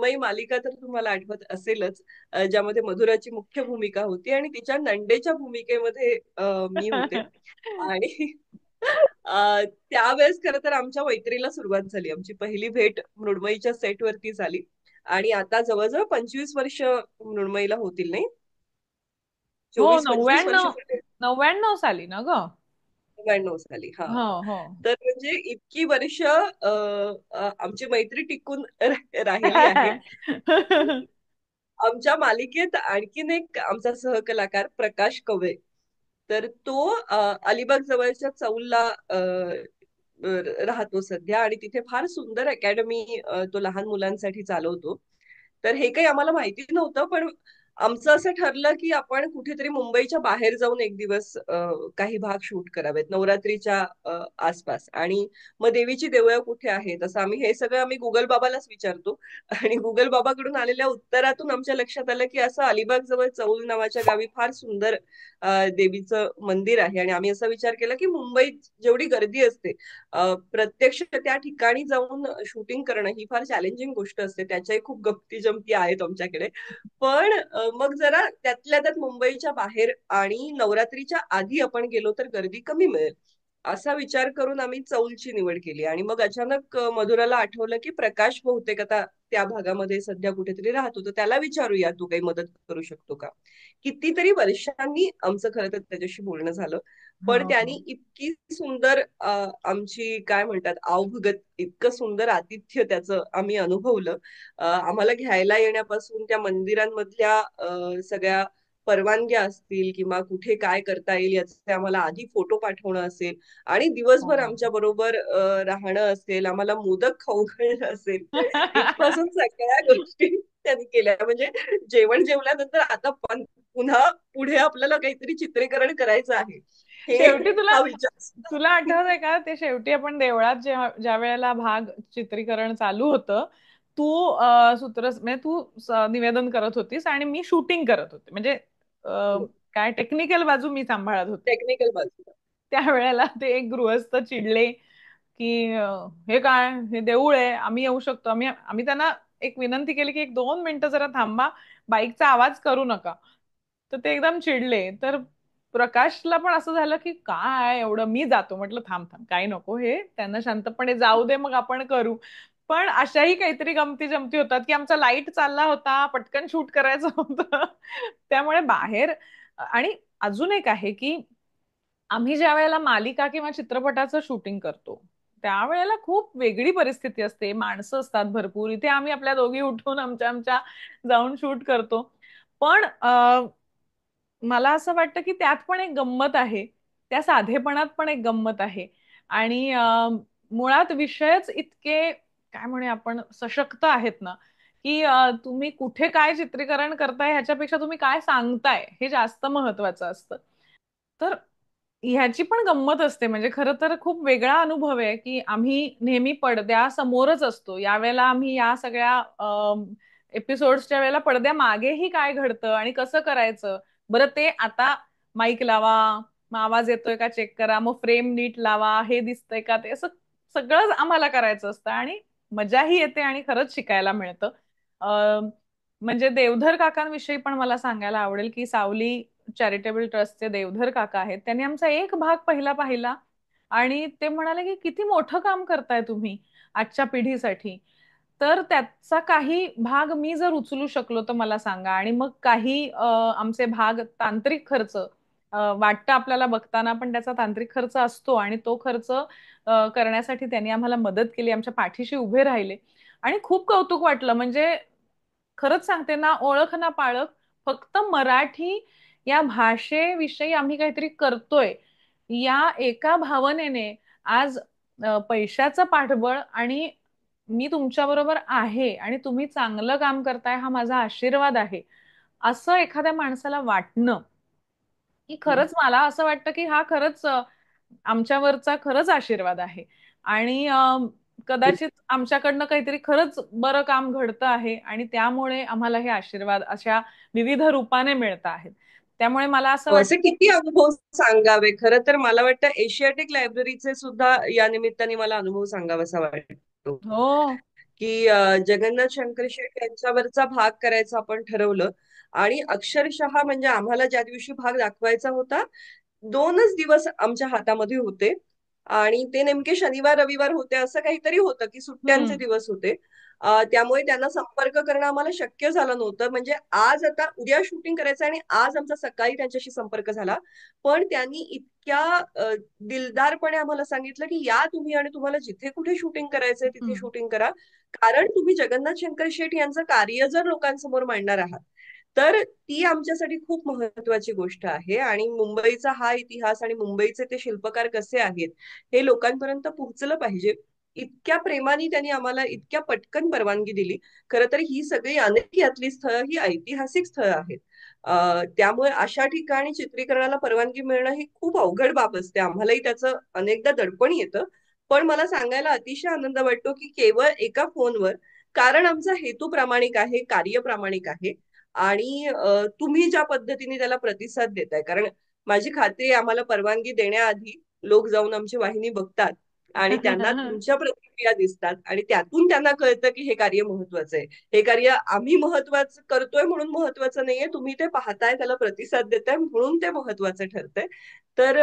मृण्मयी मालिका तर तुम्हाला आठवत असेलच, ज्यामध्ये मधुराची मुख्य भूमिका होती आणि तिच्या नंडेच्या भूमिकेमध्ये मी होते. आणि त्यावेळेस खरं तर आमच्या मैत्रीला सुरुवात झाली. आमची पहिली भेट मृण्मयीच्या सेटवरती झाली. आणि आता जवळजवळ 25 वर्ष मृण्मयीला होतील, नाही? हो, 24-25 वर्ष 99 साली ना ग. 99 साली, हा. हो हो. तर म्हणजे इतकी वर्ष आमची मैत्री टिकून राहिली आहे. आमच्या मालिकेत आणखीन एक आमचा सहकलाकार प्रकाश कवळे. तर तो अलिबाग जवळच्या चौलला राहतो सध्या, आणि तिथे फार सुंदर अकॅडमी तो लहान मुलांसाठी चालवतो. तर हे काही आम्हाला माहिती नव्हतं, पण आमचं असं ठरलं की आपण कुठेतरी मुंबईच्या बाहेर जाऊन एक दिवस काही भाग शूट करावेत नवरात्रीच्या आसपास. आणि मग देवीची देवळं कुठे आहेत, असं हे सगळं आम्ही गुगल बाबालाच विचारतो. आणि गुगल बाबाकडून आलेल्या उत्तरातून आमच्या लक्षात आलं की असं अलिबाग जवळ चौल नावाच्या गावी फार सुंदर देवीचं मंदिर आहे. आणि आम्ही असा विचार केला की मुंबईत जेवढी गर्दी असते, प्रत्यक्ष त्या ठिकाणी जाऊन शूटिंग करणं ही फार चॅलेंजिंग गोष्ट असते. त्याच्याही खूप गमती जमती आहेत आमच्याकडे. पण मग जरा त्यातल्या त्यात मुंबईच्या बाहेर आणि नवरात्रीच्या आधी आपण गेलो तर गर्दी कमी मिळेल, असा विचार करून आम्ही चौलची निवड केली. आणि मग अचानक मधुराला आठवलं की प्रकाश बहुतेक आता त्या भागामध्ये सध्या कुठेतरी राहतो, तर त्याला विचारूया, तू काही मदत करू शकतो का. कितीतरी वर्षांनी आमचं खरं तर त्याच्याशी बोलणं झालं. पण हो त्यांनी हो. इतकी सुंदर आमची काय म्हणतात आवभगत, इतकं सुंदर आतिथ्य त्याचं आम्ही अनुभवलं. आम्हाला घ्यायला येण्यापासून त्या मंदिरांमधल्या सगळ्या परवानग्या असतील किंवा कुठे काय करता येईल याचे आम्हाला आधी फोटो पाठवणं असेल, आणि दिवसभर हो. आमच्या बरोबर राहणं असेल, आम्हाला मोदक खाऊ घालणं असेल, इथपासून सगळ्या गोष्टी त्यांनी केल्या. म्हणजे जेवण जेवल्यानंतर आता पुन्हा पुढे आपल्याला काहीतरी चित्रीकरण करायचं आहे, हे शेवटी तुला हा विचार सुद्धा. तुला आठवत आहे का ते शेवटी आपण देवळात ज्या वेळेला भाग चित्रीकरण चालू होतं, तू म्हणजे तू निवेदन करत होतीस आणि मी शूटिंग करत होते, म्हणजे काय टेक्निकल बाजू मी सांभाळत होते. टेक्निकल बाजू. त्यावेळेला ते एक गृहस्थ चिडले की हे काय, हे देऊळ आहे, आम्ही येऊ शकतो. आम्ही आम्ही त्यांना एक विनंती केली की 1-2 मिनिटं जरा थांबा, बाईकचा आवाज करू नका. तर ते एकदम चिडले. तर प्रकाशला पण असं झालं की काय एवढं, मी जातो. म्हटलं थांब थांब, काही नको, हे त्यांना शांतपणे जाऊ दे, मग आपण करू. पण अशाही काहीतरी गमती जमती होतात की आमचा लाईट चालला होता, पटकन शूट करायचं होतं. त्यामुळे बाहेर. आणि अजून एक आहे की आम्ही ज्या वेळेला मालिका किंवा चित्रपटाचं शूटिंग करतो, त्यावेळेला खूप वेगळी परिस्थिती असते, माणसं असतात भरपूर. इथे आम्ही आपल्या दोघी उठून आमच्या आमच्या जाऊन शूट करतो. पण मला असं वाटतं की त्यात पण एक गंमत आहे, त्या साधेपणात पण एक गंमत आहे. आणि मुळात विषयच इतके, काय म्हणे आपण, सशक्त आहेत ना, की तुम्ही कुठे काय चित्रीकरण करताय ह्याच्यापेक्षा तुम्ही काय सांगताय हे जास्त महत्वाचं असतं. तर ह्याची पण गंमत असते. म्हणजे खरं तर खूप वेगळा अनुभव आहे की आम्ही नेहमी पडद्यासमोरच असतो. यावेळेला आम्ही या सगळ्या एपिसोड्सच्या वेळेला पडद्या मागेही काय घडतं आणि कसं करायचं, बरं ते आता माईक लावा, मग आवाज येतोय का चेक करा, मग फ्रेम नीट लावा, हे दिसतंय का, ते असं सगळंच आम्हाला करायचं असतं. आणि मजाही येते आणि खरंच शिकायला मिळतं. अं, म्हणजे देवधर काकांविषयी पण मला सांगायला आवडेल की सावली चॅरिटेबल ट्रस्टचे देवधर काका आहेत. त्यांनी आमचा एक भाग पहिला पाहिला आणि ते म्हणाले की किती मोठं काम करताय तुम्ही आजच्या पिढीसाठी. तर त्याचा काही भाग मी जर उचलू शकलो तर मला सांगा. आणि मग काही आमचे भाग तांत्रिक खर्च, वाटतं आपल्याला बघताना, पण त्याचा तांत्रिक खर्च असतो आणि तो खर्च करण्यासाठी त्यांनी आम्हाला मदत केली, आमच्या पाठीशी उभे राहिले. आणि खूप कौतुक वाटलं. म्हणजे खरंच सांगते ना, ओळख ना पाळख, फक्त मराठी या भाषेविषयी आम्ही काहीतरी करतोय या एका भावनेने आज पैशाचं पाठबळ आणि मी तुमच्या बरोबर आहे आणि तुम्ही चांगलं काम करताय हा माझा आशीर्वाद आहे, असं एखाद्या माणसाला वाटणं, की खरंच मला असं वाटतं की हा खरंच आमच्यावरचा खरंच आशीर्वाद आहे. आणि कदाचित आमच्याकडनं काहीतरी खरंच बरं काम घडतं आहे आणि त्यामुळे आम्हाला हे आशीर्वाद अशा विविध रूपाने मिळत आहेत. त्यामुळे मला असं असे वाटतं की किती अनुभव सांगावे. खरं तर मला वाटतं एशियाटिक लायब्ररीचे सुद्धा या निमित्ताने मला अनुभव सांगावासा वाटतो. हो, की जगन्नाथ शंकर शेट यांच्यावरचा भाग करायचा आपण ठरवलं. आणि अक्षरशः म्हणजे आम्हाला ज्या दिवशी भाग दाखवायचा होता, 2च दिवस आमच्या हातामध्ये होते. आणि ते नेमके शनिवार रविवार होते, असं काहीतरी होतं की सुट्ट्यांचे हम्म. दिवस होते. त्यामुळे त्यांना संपर्क करणं आम्हाला शक्य झालं नव्हतं. म्हणजे आज आता उद्या शूटिंग करायचं आणि आज आमचा सकाळी त्यांच्याशी संपर्क झाला. पण त्यांनी इतक्या दिलदारपणे आम्हाला सांगितलं की या तुम्ही, आणि तुम्हाला जिथे कुठे शूटिंग करायचंय तिथे हम्म. शूटिंग करा. कारण तुम्ही जगन्नाथ शंकर शेट यांचं कार्य जर लोकांसमोर मांडणार आहात, तर ती आमच्यासाठी खूप महत्वाची गोष्ट आहे. आणि मुंबईचा हा इतिहास आणि मुंबईचे ते शिल्पकार कसे आहेत हे लोकांपर्यंत पोहोचलं पाहिजे. इतक्या प्रेमाने त्यांनी आम्हाला इतक्या पटकन परवानगी दिली. खरं तर ही सगळी अनेक यातली स्थळं ही ऐतिहासिक स्थळं आहेत. त्यामुळे अशा ठिकाणी चित्रीकरणाला परवानगी मिळणं ही खूप अवघड बाब असते. आम्हालाही त्याचं अनेकदा दडपण येतं. पण मला सांगायला अतिशय आनंद वाटतो की केवळ एका फोनवर, कारण आमचा हेतू प्रामाणिक आहे, कार्य प्रामाणिक आहे. आणि तुम्ही ज्या पद्धतीने त्याला प्रतिसाद देताय, कारण माझी खात्री आहे आम्हाला परवानगी देण्याआधी लोक जाऊन आमची वाहिनी बघतात आणि त्यांना तुमच्या प्रतिक्रिया दिसतात आणि त्यातून त्यांना कळतं की हे कार्य महत्वाचं आहे. हे कार्य आम्ही महत्वाचं करतोय म्हणून महत्वाचं नाहीये, तुम्ही ते पाहताय, त्याला प्रतिसाद देताय म्हणून ते महत्वाचं ठरतंय. तर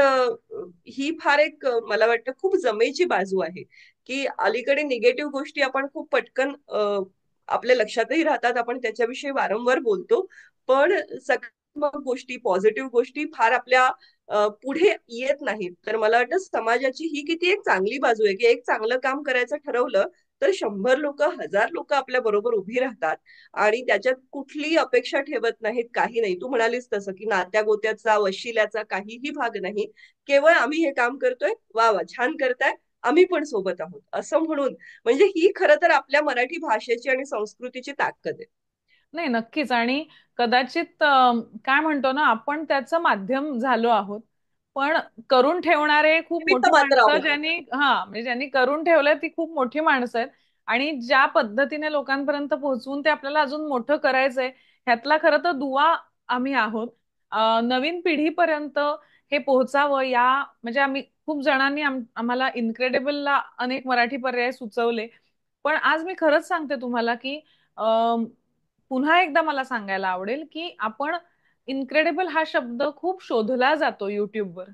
ही फार एक मला वाटतं खूप जमेची बाजू आहे की अलीकडे निगेटिव्ह गोष्टी आपण खूप पटकन आपल्या लक्षातही राहतात, आपण त्याच्याविषयी वारंवार बोलतो. पण सकारात्मक गोष्टी, पॉझिटिव्ह गोष्टी फार आपल्या पुढे येत नाहीत. तर मला वाटतं समाजाची ही किती एक चांगली बाजू आहे की एक चांगलं काम करायचं ठरवलं तर 100 लोक, 1000 लोक आपल्या बरोबर उभी राहतात आणि त्याच्यात कुठलीही अपेक्षा ठेवत नाहीत, काही नाही. तू म्हणालीस तसं की नात्या गोत्याचा, वशिल्याचा काहीही भाग नाही. केवळ आम्ही हे काम करतोय, वा वा छान करताय, आम्ही पण सोबत आहोत असं म्हणून. म्हणजे ही खरं तर आपल्या मराठी भाषेची आणि संस्कृतीची ताकद आहे. नाही, नक्कीच. आणि कदाचित काय म्हणतो ना, आपण त्याचं माध्यम झालो आहोत. पण करून ठेवणारे खूप निमित्त मोठी मात्र माणसं, आहोत. ज्यांनी म्हणजे ज्यांनी करून ठेवलंय ती खूप मोठी माणसं आहेत. आणि ज्या पद्धतीने लोकांपर्यंत पोहोचवून ते आपल्याला अजून मोठं करायचंय, ह्यातला खरं तर दुवा आम्ही आहोत. नवीन पिढीपर्यंत हे पोहोचावं, या म्हणजे आम्ही खूप जणांनी आम्हाला इनक्रेडिबलला अनेक मराठी पर्याय सुचवले. पण आज मी खरंच सांगते तुम्हाला की पुन्हा एकदा मला सांगायला आवडेल की आपण इनक्रेडिबल हा शब्द खूप शोधला जातो युट्यूबवर.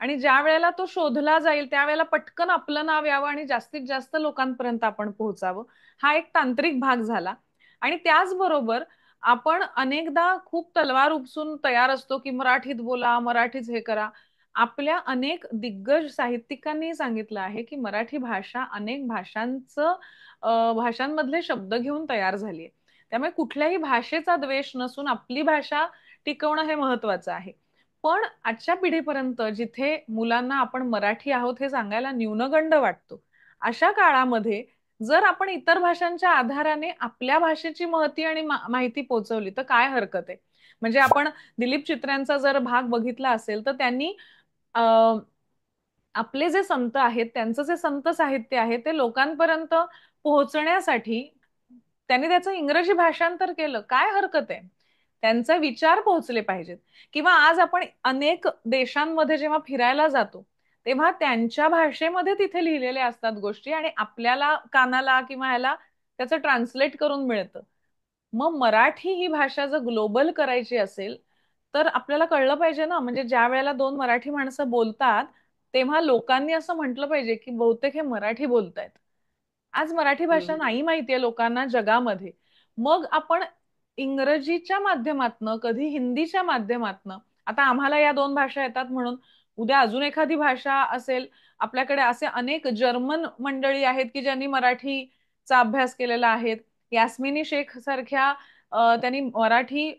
आणि ज्या वेळेला तो शोधला जाईल त्यावेळेला पटकन आपलं नाव यावं आणि जास्तीत जास्त लोकांपर्यंत आपण पोहोचावं, हा एक तांत्रिक भाग झाला. आणि त्याचबरोबर आपण अनेकदा खूप तलवार उपसून तयार असतो की मराठीत बोला, मराठीच हे करा. आपल्या अनेक दिग्गज साहित्यिकांनी सांगितलं आहे की मराठी भाषा अनेक भाषांमधले शब्द घेऊन तयार झाली. त्यामुळे कुठल्याही भाषेचा द्वेष नसून आपली भाषा टिकवणं हे महत्वाचं आहे. पण आजच्या पिढीपर्यंत जिथे मुलांना आपण मराठी आहोत हे सांगायला न्यूनगंड वाटतो, अशा काळामध्ये जर आपण इतर भाषांच्या आधाराने आपल्या भाषेची महती आणि माहिती पोहोचवली तर काय हरकत आहे. म्हणजे आपण दिलीप चित्र्यांचा जर भाग बघितला असेल तर त्यांनी आपले जे संत आहेत त्यांचं जे संत साहित्य आहे ते लोकांपर्यंत पोहोचण्यासाठी त्यांनी त्याचं इंग्रजी भाषांतर केलं, काय हरकत आहे. त्यांचे विचार पोहोचले पाहिजेत. किंवा आज आपण अनेक देशांमध्ये जेव्हा फिरायला जातो तेव्हा त्यांच्या भाषेमध्ये तिथे लिहिलेल्या असतात गोष्टी आणि आपल्याला कानाला किंवा ह्याला त्याचं ट्रान्सलेट करून मिळतं. मग मराठी ही भाषा जर ग्लोबल करायची असेल तर आपल्याला कळलं पाहिजे ना. म्हणजे ज्या वेळेला दोन मराठी माणसं बोलतात तेव्हा लोकांनी असं म्हटलं पाहिजे की बहुतेक हे मराठी बोलतायत. आज मराठी भाषा हम्म. नाही माहितीये लोकांना जगामध्ये. मग आपण इंग्रजीच्या माध्यमातनं, कधी हिंदीच्या माध्यमातनं, आता आम्हाला या दोन भाषा येतात म्हणून उद्या अजून एखादी भाषा असेल. आपल्याकडे असे अनेक जर्मन मंडळी आहेत की ज्यांनी मराठीचा अभ्यास केलेला आहे. यास्मिनी शेख सारख्या त्यांनी मराठी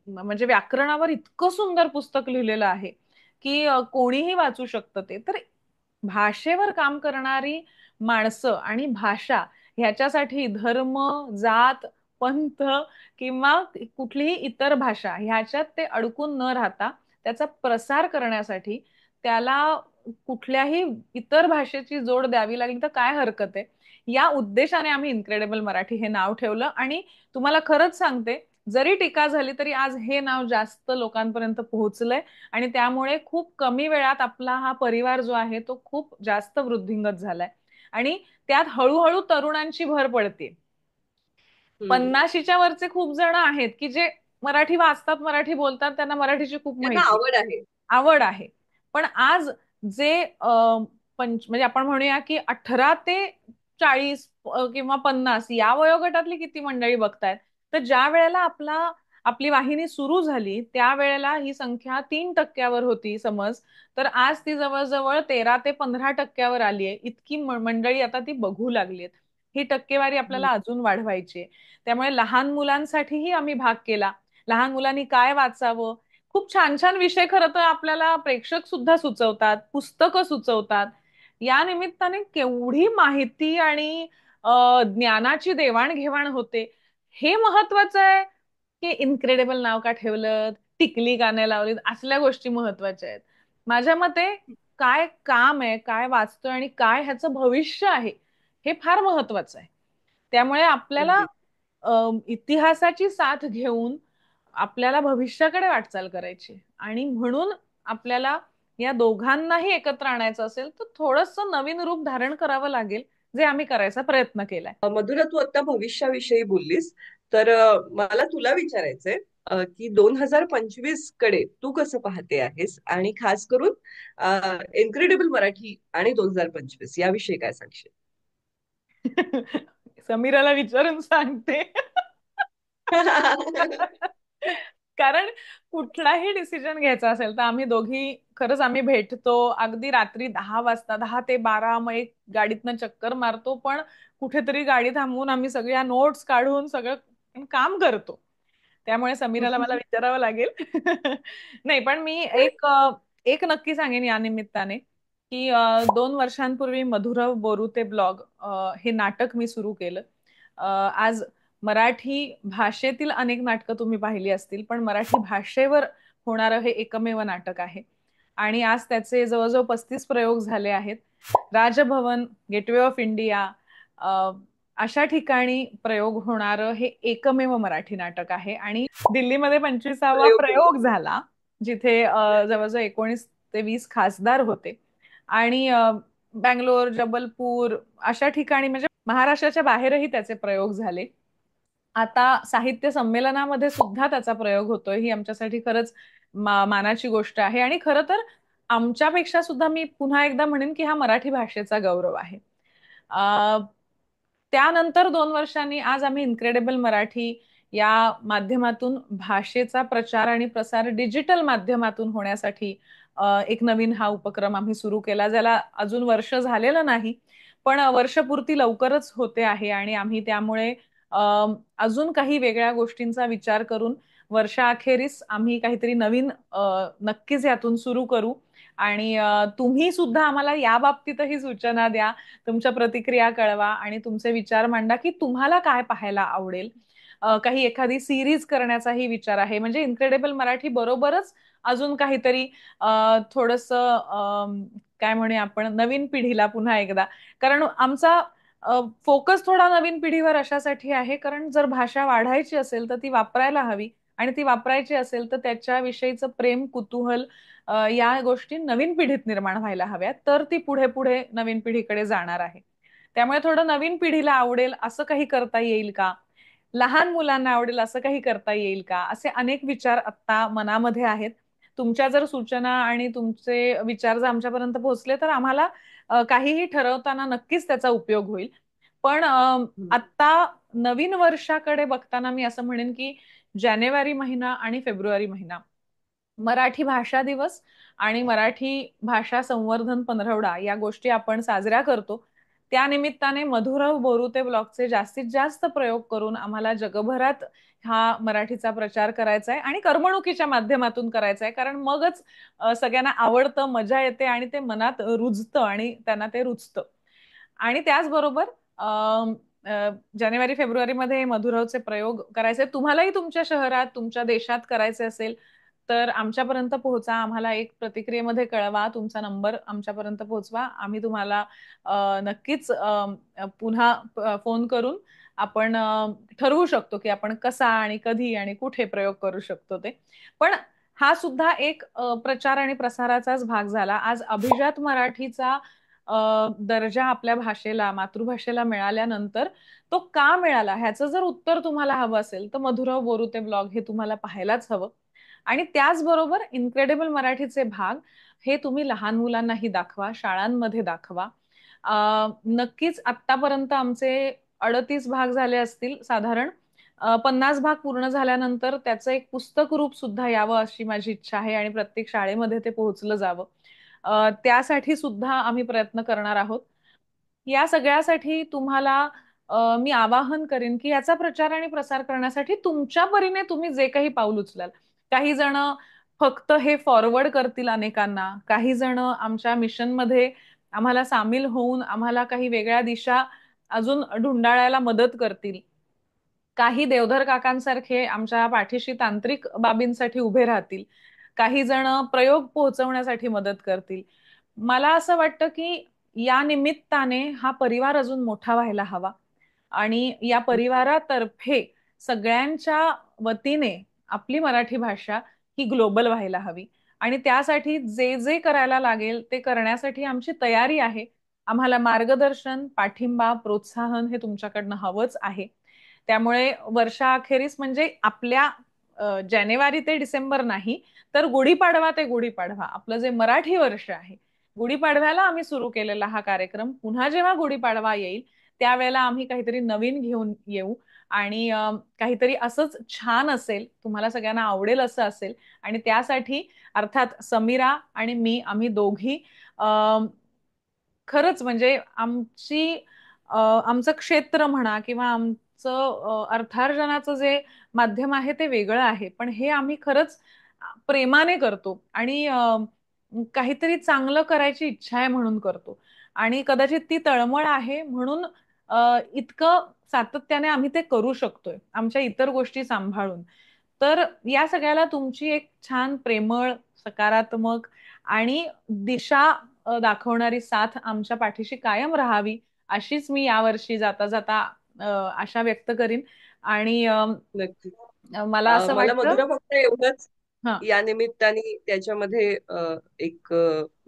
म्हणजे व्याकरणावर इतकं सुंदर पुस्तक लिहिलेलं आहे की कोणीही वाचू शकतं ते. तर भाषेवर काम करणारी माणसं आणि भाषा ह्याच्यासाठी धर्म, जात, पंथ किंवा कुठलीही इतर भाषा ह्याच्यात ते अडकून न राहता त्याचा प्रसार करण्यासाठी त्याला कुठल्याही इतर भाषेची जोड द्यावी लागली तर काय हरकत आहे. या उद्देशाने आम्ही इनक्रेडिबल मराठी हे नाव ठेवलं. आणि तुम्हाला खरंच सांगते, जरी टीका झाली तरी आज हे नाव जास्त लोकांपर्यंत पोहोचलंय. आणि त्यामुळे खूप कमी वेळात आपला हा परिवार जो आहे तो खूप जास्त वृद्धिंगत झालाय. आणि त्यात हळूहळू तरुणांची भर पडते. हम्म. 50च्या वरचे खूप जण आहेत की जे मराठी वाचतात, मराठी बोलतात, त्यांना मराठीची खूप त्यांना माहिती, आवड आहे. आवड आहे. पण आज जे म्हणजे आपण म्हणूया की 18 ते 40 किंवा 50 या वयोगटातली किती मंडळी बघतायत. तर ज्या वेळेला आपली वाहिनी सुरू झाली त्यावेळेला ही संख्या 3% होती समज, तर आज ती जवळजवळ 13 ते 15% आली आहे. इतकी मंडळी आता ती बघू लागली आहेत. ही टक्केवारी हम्म. आपल्याला अजून वाढवायची आहे. त्यामुळे लहान मुलांसाठीही आम्ही भाग केला. लहान मुलांनी काय वाचावं, खूप छान छान विषय खरं तर आपल्याला प्रेक्षक सुद्धा सुचवतात, पुस्तकं सुचवतात. या निमित्ताने केवढी माहिती आणि ज्ञानाची देवाणघेवाण होते. हे महत्वाचं आहे की इनक्रेडिबल नाव का ठेवलं, टिकली गाणे लावली, असल्या गोष्टी महत्वाच्या आहेत. माझ्या मते काय काम आहे, काय वाचतोय आणि काय ह्याचं भविष्य आहे, हे फार महत्वाचं आहे. त्यामुळे आपल्याला अगदी. इतिहासाची साथ घेऊन आपल्याला भविष्याकडे वाटचाल करायची आणि म्हणून आपल्याला या दोघांनाही एकत्र आणायचं असेल तर थोडंसं नवीन रूप धारण करावं लागेल, जे आम्ही करायचा प्रयत्न केलाय. मधुरा, तू आता भविष्याविषयी बोललीस, तर मला तुला विचारायचंय की 2025 कडे तू कसं पाहते आहेस, आणि खास करून इनक्रेडिबल मराठी आणि 2025 याविषयी काय सांगशील? समीराला विचारून सांगते. कारण कुठलाही डिसिजन घ्यायचा असेल तर आम्ही दोघी खरंच आम्ही भेटतो अगदी रात्री 10 वाजता, 10 ते 12, मग एक गाडीतनं चक्कर मारतो, पण कुठेतरी गाडी थांबवून आम्ही सगळ्या नोट्स काढून सगळं काम करतो. त्यामुळे समीराला मला विचारावं लागेल. नाही पण मी एक नक्की सांगेन या निमित्ताने की 2 वर्षांपूर्वी मधुरव बोरुते ब्लॉग हे नाटक मी सुरू केलं. आज मराठी भाषेतील अनेक नाटकं तुम्ही पाहिली असतील, पण मराठी भाषेवर होणारं हे एकमेव नाटक आहे. आणि आज त्याचे जवळजवळ 35 प्रयोग झाले आहेत. राजभवन, गेटवे ऑफ इंडिया, अशा ठिकाणी प्रयोग होणारं हे एकमेव मराठी नाटक आहे. आणि दिल्लीमध्ये 25वा प्रयोग प्रयोग केला. झाला, जिथे जवळजवळ 19 ते 20 खासदार होते. आणि बँगलोर, जबलपूर अशा ठिकाणी म्हणजे महाराष्ट्राच्या बाहेरही त्याचे प्रयोग झाले. आता साहित्य संमेलनामध्ये सुद्धा त्याचा प्रयोग होतोय, ही आमच्यासाठी खरंच मानाची गोष्ट आहे. आणि खरं तर आमच्यापेक्षा सुद्धा मी पुन्हा एकदा म्हणेन की हा मराठी भाषेचा गौरव आहे. अ, त्यानंतर 2 वर्षांनी आज आम्ही इनक्रेडिबल मराठी या माध्यमातून भाषेचा प्रचार आणि प्रसार डिजिटल माध्यमातून होण्यासाठी एक नवीन हा उपक्रम आम्ही सुरू केला, ज्याला अजून वर्ष झालेलं नाही, पण वर्षपूर्ती लवकरच होते आहे. आणि आम्ही त्यामुळे अजून काही वेगळ्या गोष्टींचा विचार करून वर्षाअखेरीस आम्ही काहीतरी नवीन नक्कीच यातून सुरू करू. आणि तुम्ही सुद्धा आम्हाला या बाबतीतही सूचना द्या, तुमच्या प्रतिक्रिया कळवा आणि तुमचे विचार मांडा की तुम्हाला काय पाहायला आवडेल. काही एखादी सिरीज करण्याचाही विचार आहे, म्हणजे इनक्रेडिबल मराठी बरोबरच अजून काहीतरी थोडस काय म्हणूया आपण नवीन पिढीला पुन्हा एकदा, कारण आमचा फोकस थोडा नवीन पिढीवर अशासाठी आहे कारण जर भाषा वाढायची असेल तर ती वापरायला हवी, आणि ती वापरायची असेल तर त्याच्याविषयीचं प्रेम, कुतूहल या गोष्टी नवीन पिढीत निर्माण व्हायला हव्यात, तर ती पुढे पुढे नवीन पिढीकडे जाणार आहे. त्यामुळे थोडं नवीन पिढीला आवडेल असं काही करता येईल का, लहान मुलांना आवडेल असं काही करता येईल का, असे अनेक विचार आता मनामध्ये आहेत. तुमच्या जर सूचना आणि तुमचे विचार जर आमच्यापर्यंत पोहोचले तर आम्हाला काहीही ठरवताना नक्कीच त्याचा उपयोग होईल. पण आता नवीन वर्षाकडे बघताना मी असं म्हणेन की जानेवारी महिना आणि फेब्रुवारी महिना मराठी भाषा दिवस आणि मराठी भाषा संवर्धन पंधरवडा या गोष्टी आपण साजऱ्या करतो. त्या निमित्ताने मधुरव बोरुते ब्लॉगचे जास्तीत जास्त प्रयोग करून आम्हाला जगभरात हा मराठीचा प्रचार करायचा आहे आणि करमणुकीच्या माध्यमातून करायचा आहे, कारण मगच सगळ्यांना आवडतं, मजा येते आणि ते मनात रुजतं आणि त्यांना ते रुचतं. आणि त्याचबरोबर जानेवारी फेब्रुवारीमध्ये मधुरावचे प्रयोग करायचे, तुम्हालाही तुमच्या शहरात तुमच्या देशात करायचे असेल तर आमच्यापर्यंत पोहोचा, आम्हाला एक प्रतिक्रियेमध्ये कळवा, तुमचा नंबर आमच्यापर्यंत पोहोचवा, आम्ही तुम्हाला नक्कीच पुन्हा फोन करून आपण ठरवू शकतो की आपण कसा आणि कधी आणि कुठे प्रयोग करू शकतो ते. पण हा सुद्धा एक प्रचार आणि प्रसाराचाच भाग झाला. आज अभिजात मराठीचा दर्जा आपल्या भाषेला, मातृभाषेला मिळाल्यानंतर तो का मिळाला ह्याचं जर उत्तर तुम्हाला हवं असेल तर मधुराव बोरुते ब्लॉग हे तुम्हाला पाहायलाच हवं. आणि त्याचबरोबर इनक्रेडिबल मराठीचे भाग हे तुम्ही लहान मुलांनाही दाखवा, शाळांमध्ये दाखवा. नक्कीच आतापर्यंत आमचे 38 भाग झाले असतील साधारण. 50 भाग पूर्ण झाल्यानंतर त्याचं एक पुस्तक रूप सुद्धा यावं अशी माझी इच्छा आहे आणि प्रत्येक शाळेमध्ये ते पोहोचलं जावं. त्यासाठी सुद्धा आम्ही प्रयत्न करणार आहोत. या सगळ्यासाठी तुम्हाला मी आवाहन करेन की याचा प्रचार आणि प्रसार करण्यासाठी तुमच्या परीने तुम्ही जे काही पाऊल उचलाल. काही जण फक्त हे फॉरवर्ड करतील अनेकांना, काही जण आमच्या मिशनमध्ये आम्हाला सामील होऊन आम्हाला काही वेगळ्या दिशा अजून ढुंडाळायला मदत करतील, काही देवधर काकांसारखे आमच्या पाठीशी तांत्रिक बाबींसाठी उभे राहतील, काही जण प्रयोग पोहोचवण्यासाठी मदत करतील. मला असं वाटतं की या निमित्ताने हा परिवार अजून मोठा व्हायला हवा आणि या परिवारातर्फे सगळ्यांच्या वतीने आपली मराठी भाषा ही ग्लोबल व्हायला हवी. आणि त्यासाठी जे जे करायला लागेल ते करण्यासाठी आमची तयारी आहे. आम्हाला मार्गदर्शन, पाठिंबा, प्रोत्साहन हे तुमच्याकडनं हवंच आहे. त्यामुळे वर्षाअखेरीस म्हणजे आपल्या जानेवारी ते डिसेंबर नाही, तर गुढीपाडवा ते गुढीपाडवा आपलं जे मराठी वर्ष आहे, गुढीपाडव्याला आम्ही सुरू केलेला हा कार्यक्रम पुन्हा जेव्हा गुढीपाडवा येईल त्यावेळेला आम्ही काहीतरी नवीन घेऊन येऊ आणि काहीतरी असंच छान असेल, तुम्हाला सगळ्यांना आवडेल असं असेल. आणि त्यासाठी अर्थात समीरा आणि मी आम्ही दोघी खरंच म्हणजे आमचं क्षेत्र म्हणा किंवा आमचं अर्थार्जनाचं जे माध्यम आहे ते वेगळं आहे, पण हे आम्ही खरंच प्रेमाने करतो आणि काहीतरी चांगलं करायची इच्छा आहे म्हणून करतो. आणि कदाचित ती तळमळ आहे म्हणून इतकं सातत्याने आम्ही ते करू शकतोय आमच्या इतर गोष्टी सांभाळून. तर या सगळ्याला तुमची एक छान प्रेमळ, सकारात्मक आणि दिशा दाखवणारी साथ आमच्या पाठीशी कायम राहावी अशीच मी यावर्षी जाता जाता आशा व्यक्त करीन. आणि नक्की. मला असं मला वाटतं. मधुरा फक्त एवढंच हा. या निमित्ताने त्याच्यामध्ये एक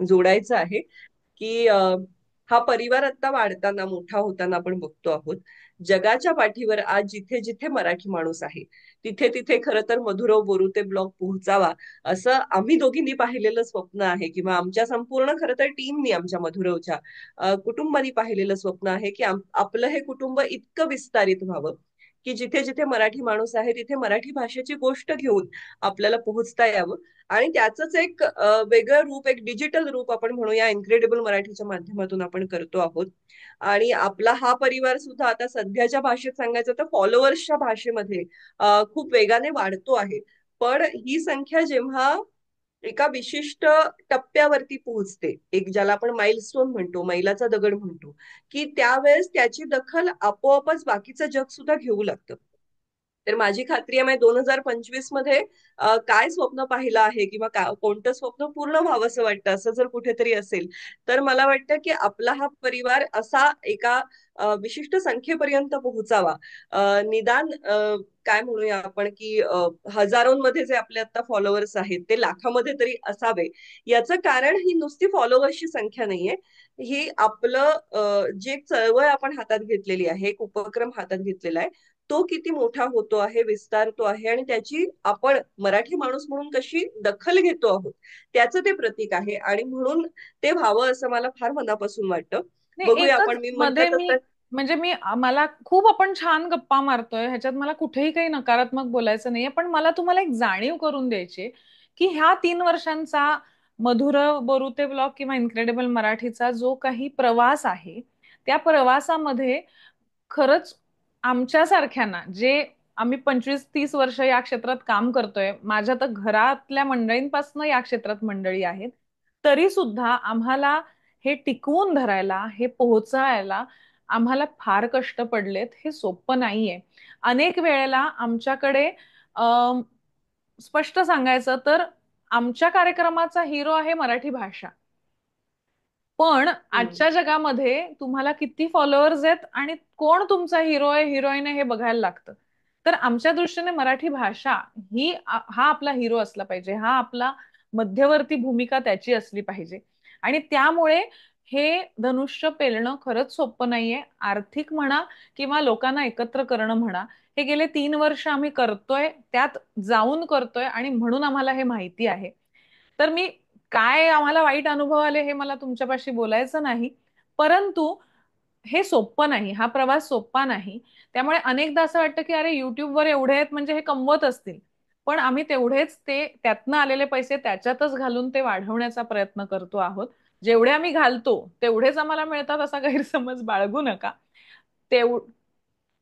जोडायचं आहे की हा परिवार आता वाढताना मोठा होताना आपण बघतो आहोत. जगाच्या पाठीवर आज जिथे जिथे मराठी माणूस आहे तिथे तिथे खरं तर मधुराव बोरुते ब्लॉग पोहोचावा असं आम्ही दोघींनी पाहिलेलं स्वप्न आहे, किंवा आमच्या संपूर्ण खरं तर टीमनी, आमच्या मधुरावच्या कुटुंबानी पाहिलेलं स्वप्न आहे की आपलं हे कुटुंब इतकं विस्तारित व्हावं की जिथे जिथे मराठी माणूस आहे तिथे मराठी भाषेची गोष्ट घेऊन आपल्याला पोहोचता यावं. आणि त्याचंच एक वेगळं रूप, एक डिजिटल रूप आपण म्हणूया इनक्रेडिबल मराठीच्या माध्यमातून आपण करतो आहोत. आणि आपला हा परिवार सुद्धा आता सध्याच्या भाषेत सांगायचं तर फॉलोअर्सच्या भाषेमध्ये खूप वेगाने वाढतो आहे. पण ही संख्या जेव्हा एका विशिष्ट टप्प्यावरती पोहोचते, एक ज्याला आपण माइलस्टोन म्हणतो, मैलाचा दगड म्हणतो, की त्यावेळेस त्याची दखल आपोआपच बाकीचं जग सुद्धा घेऊ लागतं. तर माझी खात्री आहे 2025 मध्ये काय स्वप्न पाहिलं आहे किंवा कोणतं स्वप्न पूर्ण व्हावंसं वाटतं असं जर कुठेतरी असेल, तर मला वाटतं की आपला हा परिवार असा एका विशिष्ट संख्येपर्यंत पोहोचावा. निदान काय म्हणूया आपण की हजारोंमध्ये जे आपले आता फॉलोअर्स आहेत ते लाखामध्ये तरी असावे. याचं कारण ही नुसती फॉलोअर्सची संख्या नाहीये, ही आपलं जे चळवळ आपण हातात घेतलेली आहे, एक उपक्रम हातात घेतलेला आहे, तो किती मोठा होतो आहे, विस्तारतो आहे आणि त्याची आपण मराठी माणूस म्हणून कशी दखल घेतो आहोत त्याचं ते प्रतीक आहे. आणि म्हणून ते व्हावं असं मला फार मनापासून वाटतं. नाही, बघूया, एकच आपण मी म्हटलं मध्ये मी तसं. म्हणजे मला खूप आपण छान गप्पा मारतोय ह्याच्यात मला कुठेही काही नकारात्मक बोलायचं नाहीये, पण मला तुम्हाला एक जाणीव करून द्यायची की ह्या 3 वर्षांचा मधुर बोरुते ब्लॉग किंवा इनक्रेडिबल मराठीचा जो काही प्रवास आहे त्या प्रवासामध्ये खरंच आमच्या सारख्यांना, जे आम्ही 25-30 वर्ष या क्षेत्रात काम करतोय, माझ्या तर घरातल्या मंडळींपासून या क्षेत्रात मंडळी आहेत, तरी सुद्धा आम्हाला हे टिकवून धरायला, हे पोहोचायला आम्हाला फार कष्ट पडलेत. हे सोपं नाहीये. अनेक वेळेला आमच्याकडे अं, स्पष्ट सांगायचं तर आमच्या कार्यक्रमाचा हिरो आहे मराठी भाषा. पण हम्म. आजच्या जगामध्ये तुम्हाला किती फॉलोअर्स आहेत आणि कोण तुमचा हिरो आहे, हिरोईन आहे हे बघायला लागतं. तर आमच्या दृष्टीने मराठी भाषा हा आपला हिरो असला पाहिजे, हा आपला मध्यवर्ती भूमिका त्याची असली पाहिजे. आणि त्यामुळे हे धनुष्य पेलणं खरंच सोपं नाहीये. आर्थिक म्हणा किंवा लोकांना एकत्र करणं म्हणा, हे गेले 3 वर्ष आम्ही करतोय, त्यात जाऊन करतोय आणि म्हणून आम्हाला हे माहिती आहे. तर मी काय आम्हाला वाईट अनुभव आले हे मला तुमच्यापाशी बोलायचं नाही, परंतु हे सोपं नाही, हा प्रवास सोपा नाही. त्यामुळे अनेकदा असं वाटतं की अरे युट्यूबवर एवढे आहेत म्हणजे हे कमवत असतील. पण आम्ही तेवढेच ते त्यातनं आलेले पैसे त्याच्यातच घालून ते वाढवण्याचा प्रयत्न करतो आहोत. जेवढे आम्ही घालतो तेवढेच आम्हाला मिळतात असा गैरसमज बाळगू नका. तेव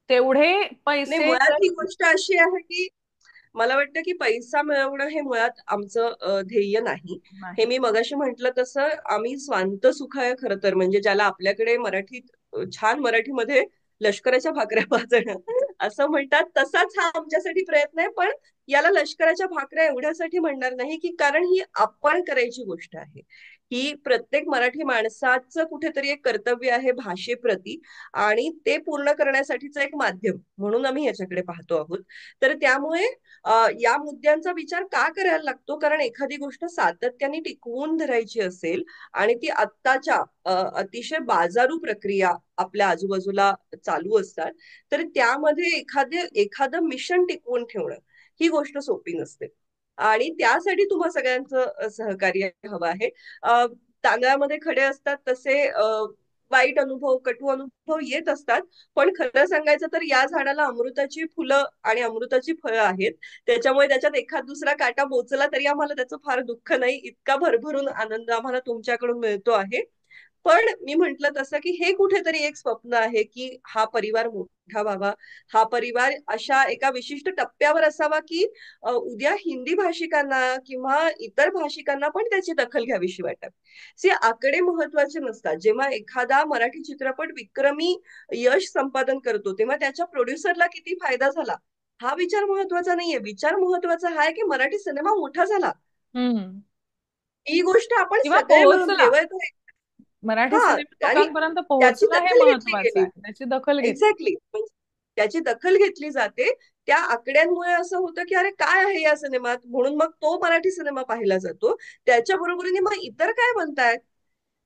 तेवढे नाही, पैसे मुळात जर ही गोष्ट अशी आहे की मला वाटतं की पैसा मिळवणं हे मुळात आमचं ध्येय नाही. हे नाही. मी मगाशी म्हटलं तसं आम्ही स्वांत सुखाय खरं तर, म्हणजे ज्याला आपल्याकडे मराठीत छान मराठीमध्ये लष्कराच्या भाकऱ्या भाजणं असं म्हणतात, तसाच हा आमच्यासाठी प्रयत्न आहे. पण याला लष्कराच्या भाकऱ्या एवढ्यासाठी म्हणणार नाही की कारण ही आपण करायची गोष्ट आहे. ही प्रत्येक मराठी माणसाचं कुठेतरी एक कर्तव्य आहे भाषेप्रती, आणि ते पूर्ण करण्यासाठीचं एक माध्यम म्हणून आम्ही याच्याकडे पाहतो आहोत. तर त्यामुळे या मुद्द्यांचा विचार का करायला लागतो, कारण एखादी गोष्ट सातत्याने टिकवून धरायची असेल आणि ती आत्ताच्या अतिशय बाजारू प्रक्रिया आपल्या आजूबाजूला चालू असतात, तर त्यामध्ये एखादं मिशन टिकवून ठेवणं ही गोष्ट सोपी नसते. आणि त्यासाठी तुम्हा सगळ्यांचं सहकार्य हवं आहे. अ, तांदळामध्ये खडे असतात तसे वाईट अनुभव, कटू अनुभव येत असतात. पण खरं सांगायचं तर या झाडाला अमृताची फुलं आणि अमृताची फळं आहेत. त्याच्यामुळे त्याच्यात एखाद दुसरा काटा बोचला तरी आम्हाला त्याचं फार दुःख नाही, इतका भरभरून आनंद आम्हाला तुमच्याकडून मिळतो आहे. पण मी म्हंटल तसं की हे कुठेतरी एक स्वप्न आहे की हा परिवार मोठा व्हावा. हा परिवार अशा एका विशिष्ट टप्प्यावर असावा की उद्या हिंदी भाषिकांना किंवा इतर भाषिकांना पण त्याची दखल घ्यावीशी वाटत. आकडे महत्वाचे नसतात. जेव्हा एखादा मराठी चित्रपट विक्रमी यश संपादन करतो तेव्हा त्याच्या प्रोड्युसरला किती फायदा झाला हा विचार महत्वाचा नाहीये. विचार महत्वाचा हा आहे की मराठी सिनेमा मोठा झाला. हम्म. ही गोष्ट आपण किंवा सगळे मिळून पोहोचला, केवळ मराठी हा, सिनेमा आणि लोकांपर्यंत त्याची पोहोचला हे दखल घेतली महत्वाचं गेली. आहे, त्याची दखल घेतली. एक्झॅक्टली, त्याची दखल घेतली जाते. त्या आकड्यांमुळे असं होतं की अरे काय आहे या सिनेमात, म्हणून मग तो मराठी सिनेमा पाहिला जातो. त्याच्या बरोबरीने मग इतर काय म्हणतायत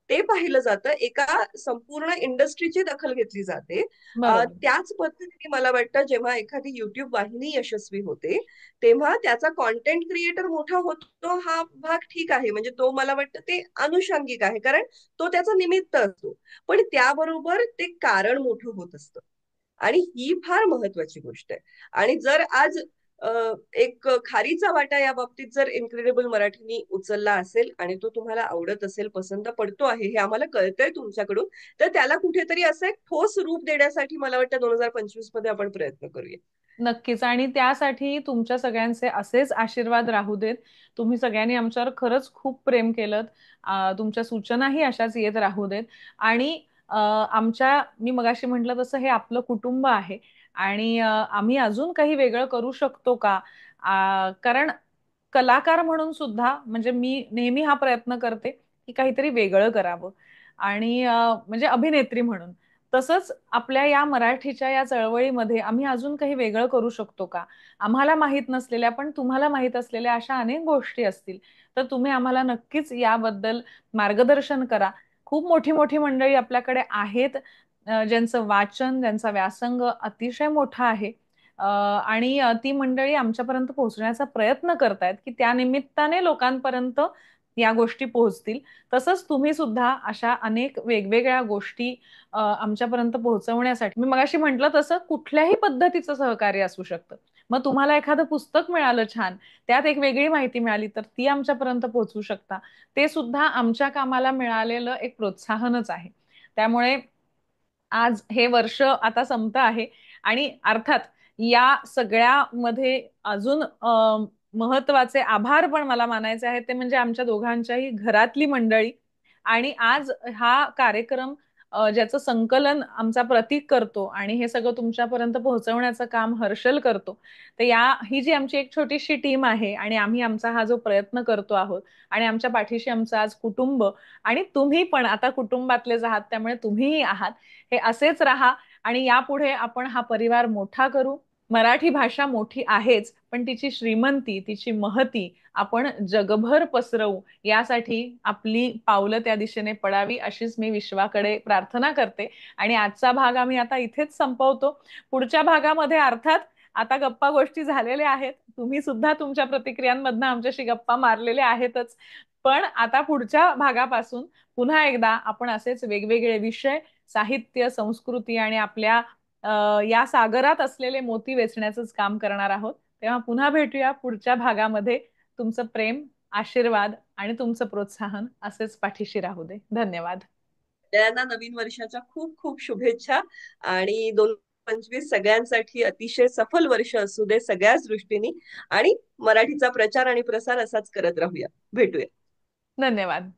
ते पाहिलं जातं. एका संपूर्ण इंडस्ट्रीची दखल घेतली जाते. बरोबर. त्याच पद्धतीने मला वाटतं जेव्हा एखादी युट्यूब वाहिनी यशस्वी होते तेव्हा त्याचा कॉन्टेंट क्रिएटर मोठा होतो हा भाग ठीक आहे, म्हणजे तो मला वाटतं ते अनुषंगिक आहे, कारण तो त्याचा निमित्त असतो. पण त्याबरोबर ते कारण मोठं होत असतं, आणि ही फार महत्वाची गोष्ट आहे. आणि जर आज एक खारीचा वाटा या बाबतीत जर इनक्रेडिबल मराठीनी उचलला असेल आणि तो तुम्हाला आवडत असेल, पसंत पडतो आहे, हे आम्हाला कळतंय तुमच्याकडून, तर त्याला कुठेतरी असं एक ठोस रूप देण्यासाठी मला वाटतं 2025 मध्ये आपण प्रयत्न करूया. नक्कीच. आणि त्यासाठी तुमच्या सगळ्यांचे असेच आशीर्वाद राहू देत. तुम्ही सगळ्यांनी आमच्यावर खरंच खूप प्रेम केलं. तुमच्या सूचनाही अशाच येत राहू देत. आणि मी मगाशी म्हटलं तसं हे आपलं कुटुंब आहे. आणि आम्ही अजून काही वेगळं करू शकतो का? कारण कलाकार म्हणून सुद्धा म्हणजे मी नेहमी हा प्रयत्न करते की काहीतरी वेगळं करावं. आणि म्हणजे अभिनेत्री म्हणून तसंच आपल्या या मराठीच्या या चळवळीमध्ये आम्ही अजून काही वेगळं करू शकतो का? आम्हाला माहित नसलेल्या पण तुम्हाला माहित असलेल्या अशा अनेक गोष्टी असतील तर तुम्ही आम्हाला नक्कीच याबद्दल मार्गदर्शन करा. खूप मोठी मोठी मंडळी आपल्याकडे आहेत, ज्यांचं वाचन, ज्यांचा व्यासंग अतिशय मोठा आहे. आणि ती मंडळी आमच्यापर्यंत पोहोचण्याचा प्रयत्न करतायत की त्या निमित्ताने लोकांपर्यंत या गोष्टी पोहोचतील. तसंच तुम्ही सुद्धा अशा अनेक वेगवेगळ्या गोष्टी आमच्यापर्यंत पोहोचवण्यासाठी, मी मगाशी म्हटलं तसं कुठल्याही पद्धतीचं सहकार्य असू शकतं. मग तुम्हाला एखादं पुस्तक मिळालं छान, त्यात एक वेगळी माहिती मिळाली तर ती आमच्यापर्यंत पोहोचवू शकता. ते सुद्धा आमच्या कामाला मिळालेलं एक प्रोत्साहनच आहे. त्यामुळे आज हे वर्ष आता संपत आहे. आणि अर्थात या सगळ्यामध्ये अजून महत्वाचे आभार पण मला मानायचे आहेत, ते म्हणजे आमच्या दोघांच्याही घरातली मंडळी. आणि आज हा कार्यक्रम ज्याचं संकलन आमचा प्रतीक करतो आणि हे सगळं तुमच्यापर्यंत पोहोचवण्याचं काम हर्षल करतो. तर ही जी आमची एक छोटीशी टीम आहे आणि आम्ही आमचा हा जो प्रयत्न करतो आहोत, आणि आमच्या पाठीशी आमचं आज कुटुंब, आणि तुम्ही पण आता कुटुंबातलेच आहात त्यामुळे तुम्हीही आहात. हे असेच राहा आणि यापुढे आपण हा परिवार मोठा करू. मराठी भाषा मोठी आहेच पण तिची श्रीमंती, तिची महती आपण जगभर पसरवू, यासाठी आपली पावलं त्या दिशेने पडावी अशीच मी विश्वाकडे प्रार्थना करते. आणि आजचा भाग आम्ही आता इथेच संपवतो. पुढच्या भागामध्ये अर्थात आता गप्पा गोष्टी झालेल्या आहेत, तुम्ही सुद्धा तुमच्या प्रतिक्रियांमधनं आमच्याशी गप्पा मारलेल्या आहेतच, पण आता पुढच्या भागापासून पुन्हा एकदा आपण असेच वेगवेगळे विषय, साहित्य, संस्कृती आणि आपल्या या सागरात असलेले मोती वेचण्याचंच काम करणार आहोत. तेव्हा पुन्हा भेटूया पुढच्या भागामध्ये. तुमचं प्रेम, आशीर्वाद आणि तुमचं प्रोत्साहन असेच पाठीशी राहू दे. धन्यवाद. सगळ्यांना नवीन वर्षाच्या खूप खूप शुभेच्छा. आणि 2025 सगळ्यांसाठी अतिशय सफल वर्ष असू दे सगळ्याच दृष्टीने. आणि मराठीचा प्रचार आणि प्रसार असाच करत राहूया. भेटूया. धन्यवाद.